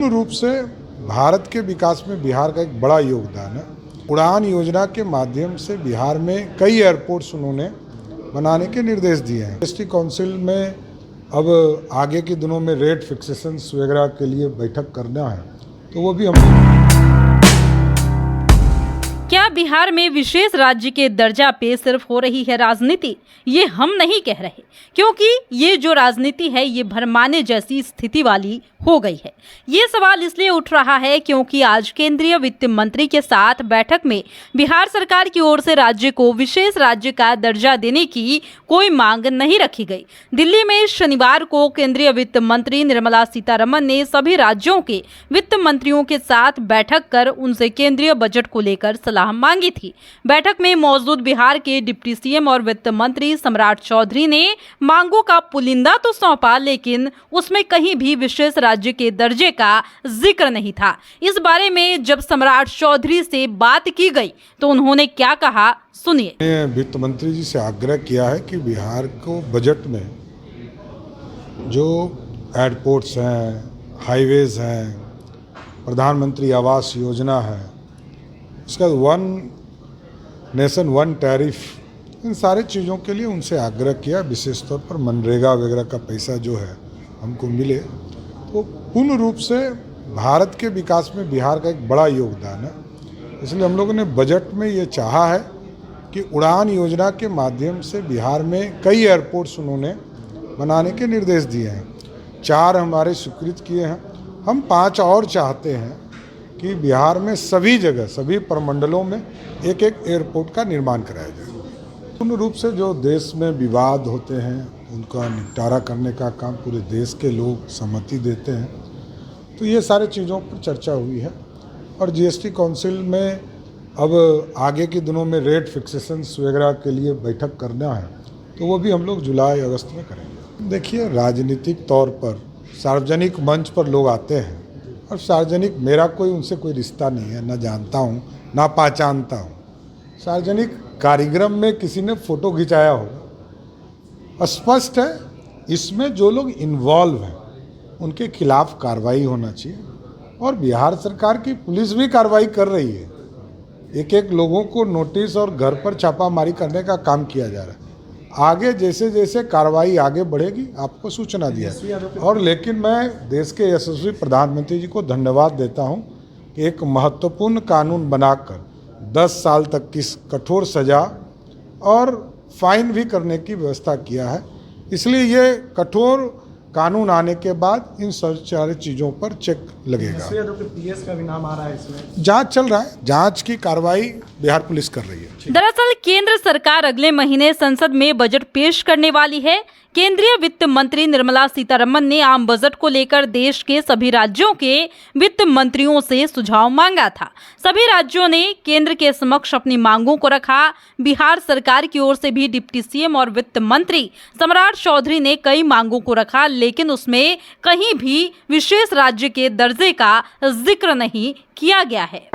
पूर्ण रूप से भारत के विकास में बिहार का एक बड़ा योगदान है। उड़ान योजना के माध्यम से बिहार में कई एयरपोर्ट्स उन्होंने बनाने के निर्देश दिए हैं। जीएसटी काउंसिल में अब आगे के दिनों में रेट फिक्सेशंस वगैरह के लिए बैठक करना है, तो वो भी हम। क्या बिहार में विशेष राज्य के दर्जा पे सिर्फ हो रही है राजनीति? ये हम नहीं कह रहे, क्योंकि ये जो राजनीति है ये भरमाने जैसी स्थिति वाली हो गई है। ये सवाल इसलिए उठ रहा है क्योंकि आज केंद्रीय वित्त मंत्री के साथ बैठक में बिहार सरकार की ओर से राज्य को विशेष राज्य का दर्जा देने की कोई मांग नहीं रखी गई। दिल्ली में शनिवार को केंद्रीय वित्त मंत्री निर्मला सीतारमण ने सभी राज्यों के वित्त मंत्रियों के साथ बैठक कर उनसे केंद्रीय बजट को लेकर सलाह मांगी थी। बैठक में मौजूद बिहार के डिप्टी सीएम और वित्त मंत्री सम्राट चौधरी ने मांगों का पुलिंदा तो सौंपा, लेकिन उसमें कहीं भी विशेष राज्य के दर्जे का जिक्र नहीं था। इस बारे में जब सम्राट चौधरी से बात की गई तो उन्होंने क्या कहा, सुनिए। वित्त मंत्री जी से आग्रह किया है कि बिहार को बजट में जो एयरपोर्ट्स हैं, हाईवेज हैं, प्रधानमंत्री आवास योजना है, उसका वन नेशन वन टैरिफ, इन सारे चीज़ों के लिए उनसे आग्रह किया। विशेष तौर पर मनरेगा वगैरह का पैसा जो है हमको मिले, तो पूर्ण रूप से भारत के विकास में बिहार का एक बड़ा योगदान है। इसलिए हम लोगों ने बजट में ये चाहा है कि उड़ान योजना के माध्यम से बिहार में कई एयरपोर्ट्स उन्होंने बनाने के निर्देश दिए हैं। 4 हमारे स्वीकृत किए हैं, हम 5 और चाहते हैं कि बिहार में सभी जगह, सभी प्रमंडलों में एक एक एयरपोर्ट का निर्माण कराया जाए। पूर्ण रूप से जो देश में विवाद होते हैं उनका निपटारा करने का काम पूरे देश के लोग सहमति देते हैं, तो ये सारे चीज़ों पर चर्चा हुई है। और जीएसटी काउंसिल में अब आगे के दिनों में रेट फिक्सेशंस वगैरह के लिए बैठक करना है, तो वो भी हम लोग जुलाई अगस्त में करेंगे। देखिए, राजनीतिक तौर पर सार्वजनिक मंच पर लोग आते हैं, और सार्वजनिक मेरा कोई उनसे कोई रिश्ता नहीं है, ना जानता हूँ ना पहचानता हूँ। सार्वजनिक कार्यक्रम में किसी ने फ़ोटो खिंचाया होगा, स्पष्ट है इसमें जो लोग इन्वॉल्व हैं उनके खिलाफ कार्रवाई होना चाहिए। और बिहार सरकार की पुलिस भी कार्रवाई कर रही है, एक एक लोगों को नोटिस और घर पर छापामारी करने का काम किया जा रहा है। आगे जैसे जैसे कार्रवाई आगे बढ़ेगी आपको सूचना दिया। और लेकिन मैं देश के यशस्वी प्रधानमंत्री जी को धन्यवाद देता हूं कि एक महत्वपूर्ण कानून बनाकर 10 साल तक की कठोर सज़ा और फाइन भी करने की व्यवस्था किया है। इसलिए ये कठोर कानून आने के बाद इन सारी चीज़ों पर चेक लगेगा। पीएस का भी नाम आ रहा है इसमें। जांच चल रहा है, जांच की कार्रवाई बिहार पुलिस कर रही है। दरअसल केंद्र सरकार अगले महीने संसद में बजट पेश करने वाली है। केंद्रीय वित्त मंत्री निर्मला सीतारमण ने आम बजट को लेकर देश के सभी राज्यों के वित्त मंत्रियों से सुझाव मांगा था। सभी राज्यों ने केंद्र के समक्ष अपनी मांगों को रखा। बिहार सरकार की ओर से भी डिप्टी सीएम और वित्त मंत्री सम्राट चौधरी ने कई मांगों को रखा, लेकिन उसमें कहीं भी विशेष राज्य के दर्जे का जिक्र नहीं किया गया है।